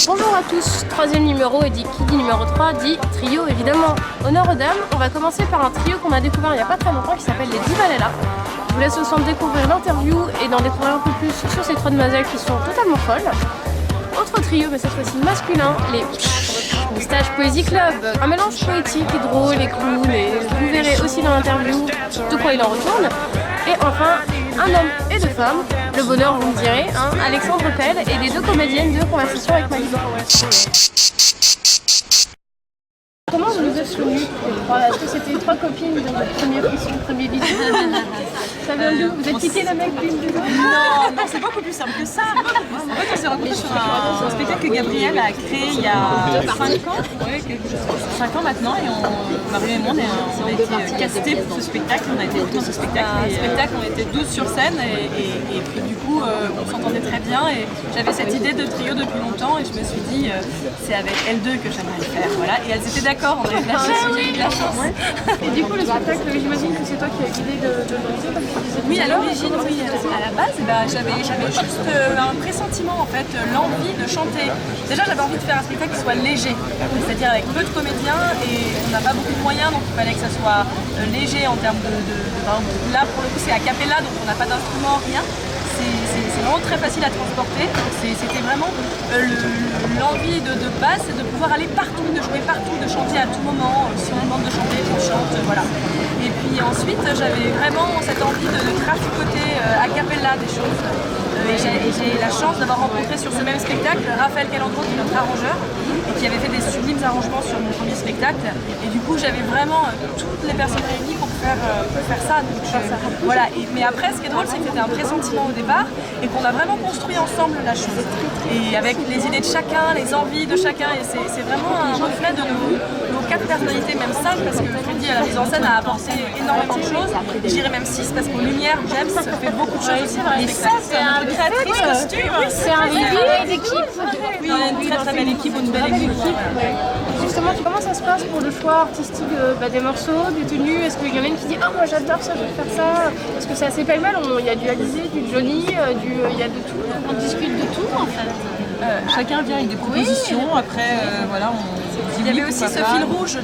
Bonjour à tous, troisième numéro et qui dit numéro 3 dit trio évidemment. Honneur aux dames, on va commencer par un trio qu'on a découvert il n'y a pas très longtemps qui s'appelle les Divalella. Je vous laisse au centre découvrir l'interview et d'en découvrir un peu plus sur ces trois demoiselles qui sont totalement folles. Autre trio, mais cette fois-ci masculin, les Moustache Poésie Club. Un mélange poétique et drôle et clown, et vous verrez aussi dans l'interview de quoi il en retourne. Et enfin, un homme et deux femmes, le bonheur vous me direz, hein, Alexandre Pell et les deux comédiennes de Conversation avec Malibu. Comment vous nous êtes souvenus les trois? Est-ce que c'était trois copines de votre première émission, premier bisou? Ça vient d'où? Vous êtes piqué la mec l'une du autre? Non, c'est beaucoup plus simple que ça. En fait, on s'est rencontrés sur un spectacle que Gabriel a créé il y a 5 ans. Ouais, 5 ans maintenant. Et Marie et moi, on a été castés pour ce spectacle. On a été dans ce spectacle. On était 12 sur scène. Et puis du coup, on s'entendait très bien. Et j'avais cette idée de trio depuis longtemps. Et je me suis dit, c'est avec elles deux que j'aimerais le faire. Voilà. Et elles étaient d'accord. On avait de la chance. Et du coup, le spectacle, j'imagine que c'est toi qui as l'idée de le lancer. Oui, à l'origine, oui. À la base, j'avais juste un pressentiment, en fait, l'envie de chanter. Déjà, j'avais envie de faire un spectacle qui soit léger, c'est-à-dire avec peu de comédiens et on n'a pas beaucoup de moyens, donc il fallait que ça soit léger en termes là, pour le coup, c'est a cappella, donc on n'a pas d'instrument, rien. C'est vraiment très facile à transporter. C'était vraiment l'envie de base, c'est de pouvoir aller partout, de jouer partout, de chanter à tout moment. Si on demande de chanter, on chante, voilà. Et puis ensuite, j'avais vraiment cette envie de traficoter a cappella des choses. Et j'ai la chance d'avoir rencontré sur ce même spectacle Raphaël Calandro, qui est notre arrangeur, et qui avait fait des sublimes arrangements sur mon premier spectacle. Et du coup, j'avais vraiment toutes les personnes réunies pour faire ça. Donc, voilà. Mais après, ce qui est drôle, c'est que c'était un pressentiment au départ et qu'on a vraiment construit ensemble la chose. Et avec les idées de chacun, les envies de chacun, et c'est vraiment un reflet de nos 4 personnalités, même 5, parce que Freddy à la mise en scène a apporté énormément de choses. Et j'irais même 6, parce qu'en lumière, James fait beaucoup de choses aussi dans les spectacles. C'est un créatrice costume. C'est un travail d'équipe. Oui, on a une très belle équipe, une belle équipe. Justement, comment ça se passe pour le choix artistique des morceaux, des tenues? Est-ce qu'il y en a une qui dit « Ah, moi j'adore ça, je vais faire ça » Parce que c'est assez pêle-mêle, il y a du Alizé, du Johnny, il y a de tout. On discute de tout en fait. Chacun vient avec des propositions, après voilà, il y avait aussi ce fil rouge de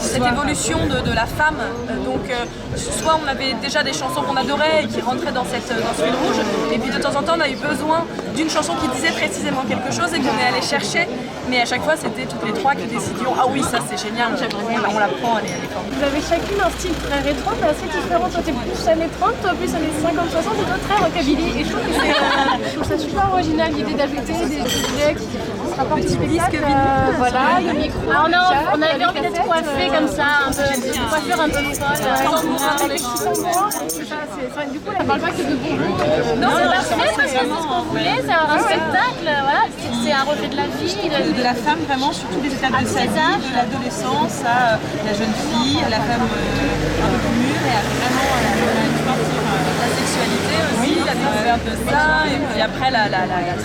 cette évolution de la femme. Donc soit on avait déjà des chansons qu'on adorait et qui rentraient dans ce fil rouge, et puis de temps en temps on a eu besoin d'une chanson qui disait précisément quelque chose et qu'on est allé chercher. Mais à chaque fois c'était toutes les trois qui décidions « Ah oui, ça c'est génial, on la prend, elle est forte ». Vous avez chacune un style très rétro, mais assez différent. Toi t'es plus années 30, toi plus années 50-60, et toi très rockabilly. Et je trouve ça super original l'idée d'ajouter des objets qui se rapportent au spectacle. Voilà, le micro. On avait envie d'être coiffés comme ça, un peu, une coiffure un peu folle. Du coup, elle parle pas que de bonbons. Non, c'est parfait parce que c'est ce qu'on voulait, c'est un spectacle, voilà, c'est un reflet de la vie. De la femme vraiment sur toutes les étapes de sa vie, de l'adolescence à la jeune fille, à la femme un peu plus mûre et à vraiment la sexualité aussi, la découverte de ça, et puis après la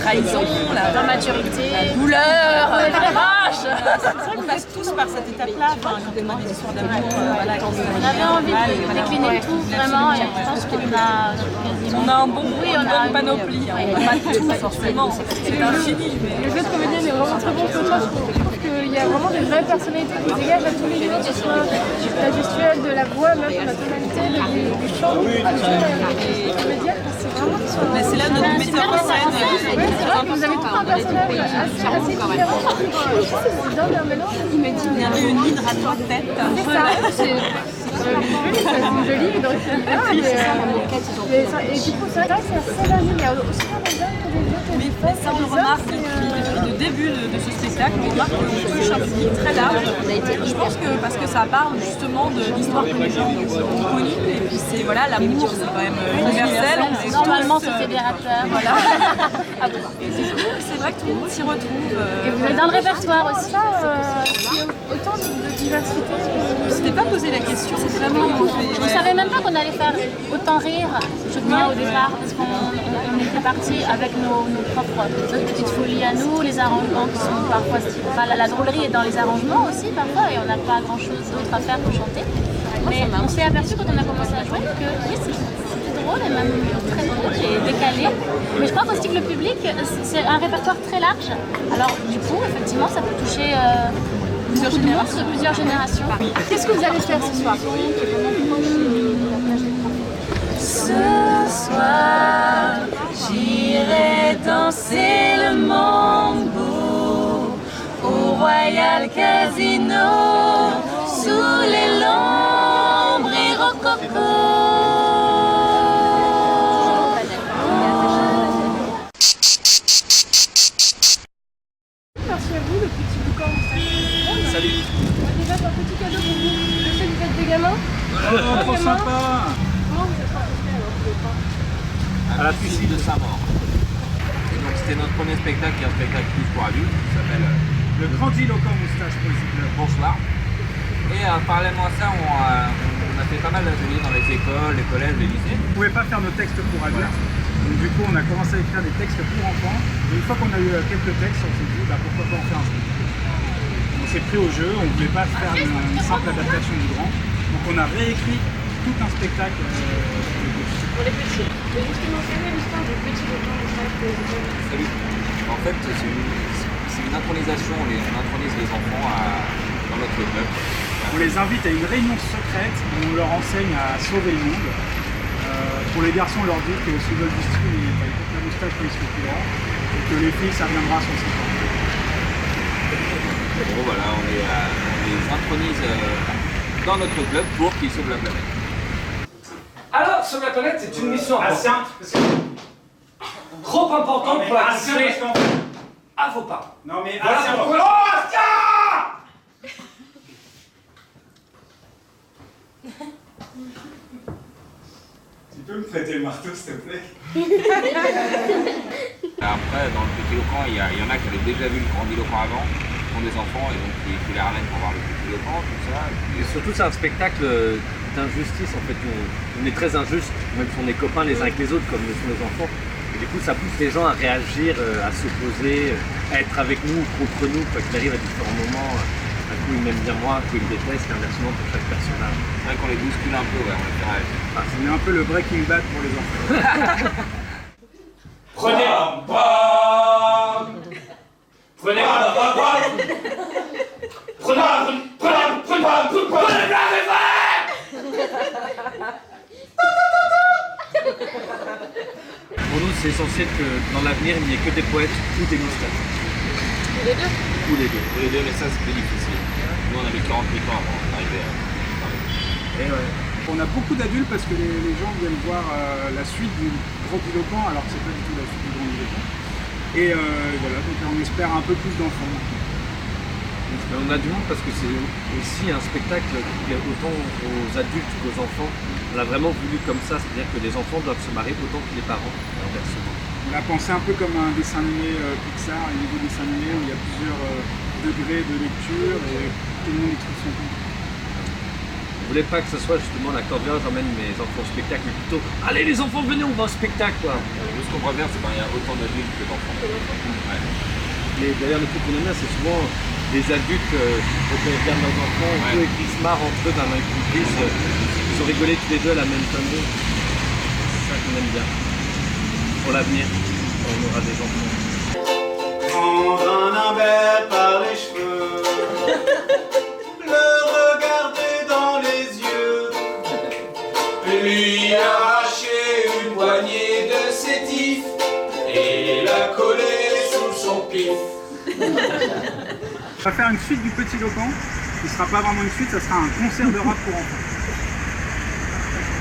trahison, la maturité, la douleur, la rage. C'est vrai qu'on passe tous par cette étape-là, quand on a des histoires d'amour. On avait envie de décliner tout vraiment, et je pense qu'on a quasiment... On a un bon, une bonne panoplie, on n'a pas tout forcément, c'est infini. Le jeu de comédienne est vraiment très bon que toi, je trouve qu'il y a vraiment des vraies personnalités qui se dégagent à tous les niveaux, que ce soit la gestuelle, de la voix, même de la tonalité, du chant, des comédiennes, c'est vraiment... Mais c'est là notre metteur en scène. Vous avez tout un personnage assez différent. C'est dingue un mélange. Il m'a dit, il y avait une ligne à trois têtes. C'est joli, c'est joli, donc et du coup, c'est vrai que c'est assez varié. Il y a aussi bien des hommes que des vieux. Mais ça, on le remarque depuis le début de ce spectacle, on remarque qu'on touche un public très large. Je pense que parce que ça parle justement de l'histoire que les gens ont connue. Et puis c'est voilà, l'amour, c'est quand même universel. Normalement, c'est fédérateur. Voilà. Et du coup, c'est vrai que tout le monde s'y retrouve. Et vous êtes dans le répertoire aussi. Autant de diversité. Je ne t'ai pas posé la question, c'est vraiment... Je ne savais même pas qu'on allait faire autant rire, je crois, au départ, parce qu'on était partis avec notre petite folie à nous, les arrangements qui sont parfois... Enfin, la drôlerie est dans les arrangements aussi, parfois, et on n'a pas grand-chose d'autre à faire que chanter. Mais on s'est aperçu quand on a commencé à jouer que oui, Mais je pense aussi que le public, c'est un répertoire très large. Alors du coup, effectivement, ça peut toucher beaucoup de monde sur plusieurs générations. Qu'est-ce que vous allez faire ce soir? Ce soir, j'irai danser le mambo au Royal Casino sous les lambris rococo. Merci à vous, le petit boucan. Salut. Déjà, c'est un petit cadeau pour vous. Je sais que vous êtes des gamins. Trop sympa. Comment vous êtes rencontrés alors, tous les trois? À la piscine de Saint-Maur. Et donc c'était notre premier spectacle, qui est un spectacle plus pour adultes, qui s'appelle Le Grandiloquent Moustache Poésie Club. Bonsoir. Et parallèlement à ça, on a fait pas mal d'ateliers dans les écoles, les collèges, les lycées. On ne pouvait pas faire nos textes pour adultes. Voilà. Donc du coup, on a commencé à écrire des textes pour enfants. Et une fois qu'on a eu quelques textes, on s'est dit pourquoi pas en faire un spectacle. On s'est pris au jeu, on ne voulait pas faire une simple adaptation du grand. Donc on a réécrit tout un spectacle Pour les petits. Et justement, quelle est l'histoire du petit boucan Moustache Poésie Club? Salut. En fait, c'est une intronisation, on intronise les enfants dans notre club. On les invite à une réunion secrète où on leur enseigne à sauver le monde. Pour les garçons, on leur dit que s'ils veulent du style, il faut que la moustache soit spectaculaire. Et que les filles, ça viendra sur ses temps. Bon voilà, on les intronise dans notre club pour qu'ils sauvent la planète. Alors, sur la planète, c'est une mission importante. Trop importante pour la continuer à vos pas. Non mais Voilà pourquoi... Tu peux me prêter le marteau s'il te plaît? Après, dans le Petit Locan, il y en a qui avaient déjà vu le Grandiloquent avant, qui ont des enfants et donc qui les ramènent pour voir le Petit Locan, tout ça. Et surtout, c'est un spectacle d'injustice en fait. On est très injuste, même si on est copains les uns avec les autres, comme le sont les enfants. Et du coup, ça pousse les gens à réagir, à s'opposer, à être avec nous ou contre nous, quoi qu'il arrive à différents moments. Un coup, ils m'aiment bien moi, un coup, ils me détestent, et inversement pour chaque personnage. C'est vrai qu'on les bouscule un peu, ouais, on les fait réagir. C'est un peu le Breaking Bad pour les enfants. Prenez... Pour nous, c'est essentiel que dans l'avenir, il n'y ait que des poètes ou des moustaches. Les deux. Ou les deux. Pour les deux, mais ça, c'est plus difficile. Nous, on a mis 48 ans avant d'arriver à... Et ouais. On a beaucoup d'adultes parce que les gens viennent voir la suite du Grandiloquent alors que c'est pas du tout la suite du Grandiloquent. Et voilà, donc on espère un peu plus d'enfants. On a du monde parce que c'est aussi un spectacle qui est autant aux adultes qu'aux enfants. On l'a vraiment voulu comme ça, c'est-à-dire que les enfants doivent se marrer autant que les parents, et inversement. On l'a pensé un peu comme un dessin animé Pixar, un niveau dessin animé où il y a plusieurs degrés de lecture et tout le monde y trouve son compte. Je voulais pas que ce soit justement l'acteur bien, j'emmène mes enfants au spectacle, mais plutôt allez les enfants, venez, on va au spectacle quoi. Nous, ce qu'on préfère, c'est qu'il y a autant d'adultes que d'enfants. Ouais. Mais d'ailleurs, le truc qu'on aime bien, c'est souvent les adultes qui regardent leurs enfants, Ouais. et qui se marrent entre eux d'un œil complice. Ils ont rigolé tous les deux à la même connerie. C'est ça qu'on aime bien. Pour l'avenir, quand on aura des enfants. Prendre un imbert par les cheveux, le regarder dans les yeux, lui arracher une poignée de sétif et la coller sous son pif. On va faire une suite du Petit Locan, qui ne sera pas vraiment une suite, ça sera un concert de rap pour enfants.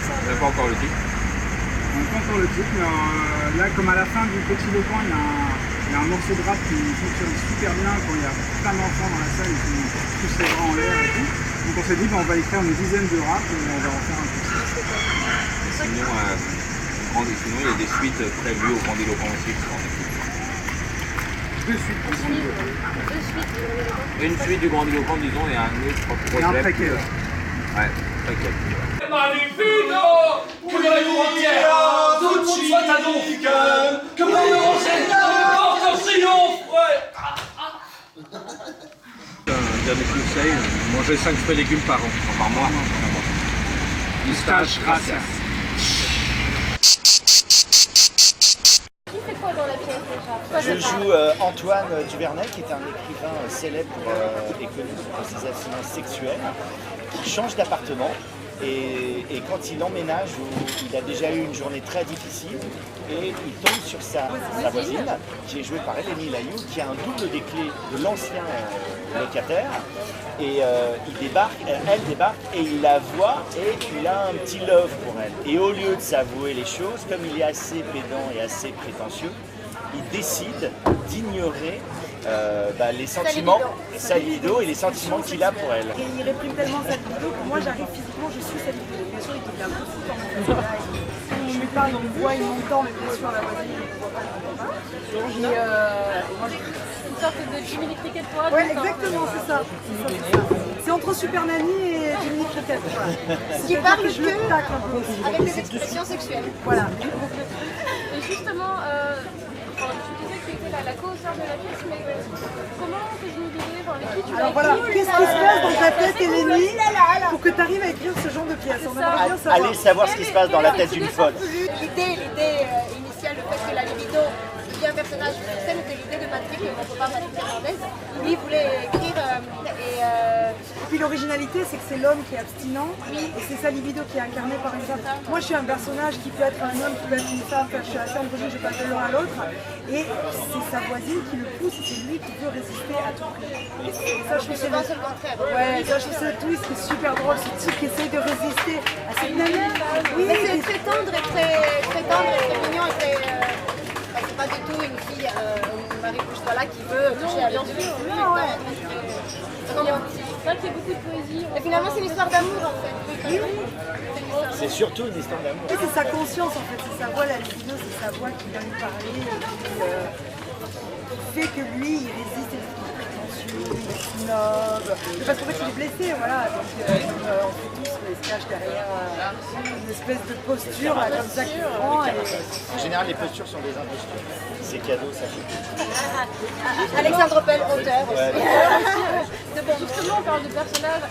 On n'a pas encore le titre. On n'a pas encore le titre, mais là, comme à la fin du Petit Locan, il y a un morceau de rap qui fonctionne super bien quand il y a plein d'enfants dans la salle, ils font tous les bras en l'air et tout. Donc on s'est dit, on va écrire une dizaine de rap et on va en faire un concert. Sinon, il y a des suites prévues au Grandiloquent aussi. Deux suites du Grandiloquent. Une suite du Grandiloquent, disons, et un autre projet. Et un préquel. Ouais, préquel. Magnifico! Que de la cour entière, tout le monde soit à donc! Que pour le ranger, que porte en triomphe! Ouais! Un dernier conseil, manger 5 fruits et légumes par an. Par mois. Moustache gracias. Qui joue Antoine Duvernay, qui est un écrivain célèbre et connu pour ses abstinences sexuelles, qui change d'appartement. Et quand il emménage, il a déjà eu une journée très difficile et il tombe sur sa voisine, qui est jouée par Eleni Layou, qui a un double des clés de l'ancien locataire. Et elle débarque et il la voit et il a un petit love pour elle. Et au lieu de s'avouer les choses, comme il est assez pédant et assez prétentieux, il décide d'ignorer les sentiments, sa libido et les sentiments qu'il a pour elle. Et il réprime tellement sa libido que moi j'arrive physiquement, je suis sa libido. Bien sûr, il devient un peu fou quand on lui parle, il me voit, il m'entend, mais bien sûr la voisine, il ne voit pas, il m'entend pas. Et moi, Une sorte de Jiminy Cricket pour adultes. ouais, exactement, c'est ça. C'est entre Super Nanny et Jiminy Cricket. Qui parle je le tacle un peu aussi. avec des expressions sexuelles. Voilà. Et justement, tu disais que tu étais la co-auteur de la pièce, mais comment t'es-je l'idée, avec qui tu l'as Alors voilà, écrit, qu'est-ce qui se passe dans ta tête, Eleni, pour que tu arrives à écrire ce genre de pièce? On aimerait bien savoir. Allez savoir ce qui se passe dans la tête d'une folle. L'idée initiale, le fait que la libido devient un personnage sur scène, c'était l'idée de Patrick, mon copain Patrick Hernandez. Lui voulait écrire Et puis l'originalité, c'est que c'est l'homme qui est abstinent et c'est sa libido qui est incarnée par une femme. Moi, je suis un personnage qui peut être un homme, qui peut être une femme, je suis assez androgyne, je passe de l'un à l'autre. Et c'est sa voisine qui le pousse et c'est lui qui veut résister à tout prix. Et ça, je trouve c'est pas le contraire. Ouais, ça, je trouve ça le twist qui est super drôle, ce type qui essaye de résister à cette nana. Oui, Mais c'est très tendre et très mignon et très. C'est pas du tout une fille, Marie Pouche-Voilà qui veut toucher avec lui. C'est vrai qu'il y a beaucoup de poésie. Et finalement, c'est une histoire d'amour en fait. C'est surtout une histoire d'amour. et c'est sa conscience en fait, c'est sa voix, la libido, c'est sa voix qui vient lui parler et qui fait que lui, il résiste et il est prétentieux, il est snob. Parce qu'en fait, il est blessé, voilà. Donc on fait tous, mais il se cache derrière une espèce de posture là, comme ça qu'il prend. En général, les postures sont des impostures. C'est cadeau, ça fait. Alexandre Pell, auteur aussi. Justement, on parle de personnage.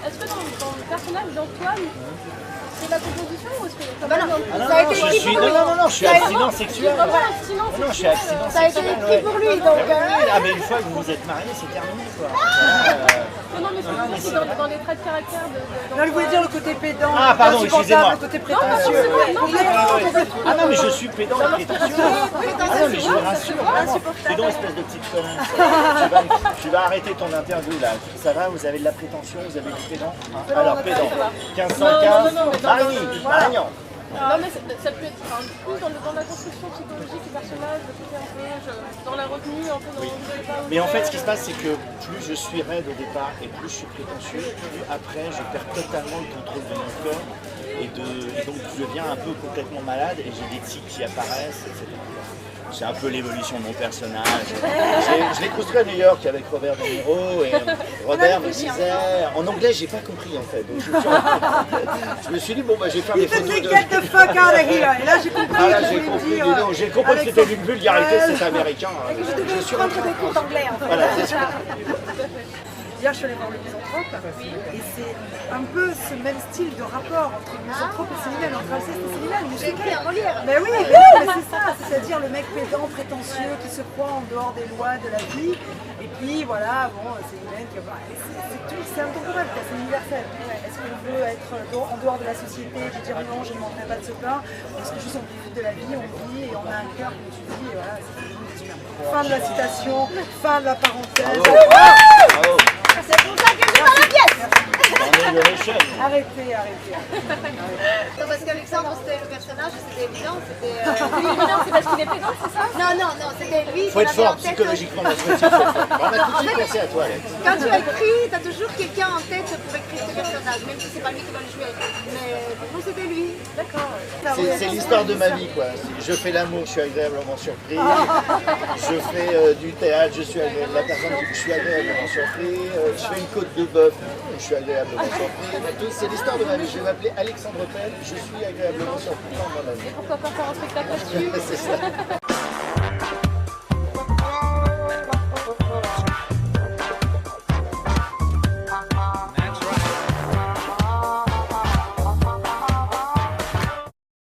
Est-ce que dans le personnage d'Antoine, c'est la composition ou est-ce que Ah bah non, Ah non, ça a non, été je écrit suis, pour non, lui. non, non, je suis abstinent sexuel. Voilà. Non, je suis abstinent Ça a été sexuel. écrit ouais. pour lui, donc. Ah oui, ah, mais une fois que vous vous êtes mariés, c'est terminé, quoi. Non, mais c'est dans les traits de caractère Là, je voulais dire le côté pédant, Ah, pardon, excusez-moi. le côté prétentieux. Ah non, mais je suis pédant et prétentieux. Ah non, mais je vous rassure. Pédant, espèce de petite connasse. Tu vas arrêter ton interview, là. Ça va, vous avez de la prétention, vous avez du pédant. Alors, pédant. 1515, Marignan. Non, mais ça peut être plus dans la construction psychologique du personnage, le côté un peu dans la retenue, un peu dans Mais en fait, ce qui se passe, c'est que plus je suis raide au départ et plus je suis prétentieux, plus après, je perds totalement le contrôle de mon corps et donc je deviens un peu complètement malade et j'ai des tics qui apparaissent, etc. C'est un peu l'évolution de mon personnage. Je l'ai construit à New York avec Robert De Niro et Robert me disait, en anglais j'ai pas compris en fait. Donc je me suis dit bon bah je vais faire des photos de... Get the fuck out of here. Et là j'ai compris. Ah là j'ai compris, non, j'ai compris que c'était d'une vulgarité, c'est américain. Je suis prendre des cours d'anglais en fait. Voilà, c'est ça. Hier, je suis allée voir le misanthrope et c'est un peu ce même style de rapport entre le misanthrope et Célimène, entre Alceste et Célimène. J'ai écrit un Molière. Mais oui, mais c'est ça, c'est-à-dire le mec pédant, prétentieux, qui se croit en dehors des lois de la vie. Et puis voilà, bon, Célimène, c'est intemporel, c'est universel. Est-ce qu'on veut être en dehors de la société, de dire non, je ne manquerai pas de ce pain, parce que juste on profite de la vie, on vit et on a un cœur, comme tu dis, et voilà, c'est super. Fin de la citation, fin de la parenthèse. Bravo. C'est pour ça que je dans la pièce. Arrêtez. Non, parce qu'Alexandre, c'était le personnage, c'était évident, c'était... c'est parce qu'il est pédant, c'est ça? Non, c'était lui. Faut être fort psychologiquement dans ce métier. On a tout de suite pensé à toi, Alex. Quand tu écris, t'as toujours quelqu'un en tête pour écrire ce personnage, même si c'est pas lui qui va le jouer. Mais pour nous, c'était lui. D'accord. C'est l'histoire de ma vie, quoi. Je fais l'amour, je suis agréablement surpris. Je fais du théâtre, je suis agréablement surpris. Je fais une côte de bœuf, je suis agréablement surpris. C'est l'histoire de ma vie. Je vais m'appeler Alexandre Pell, je suis agréablement surpris dans ma vie. Pourquoi pas faire un spectacle là-dessus? C'est ça.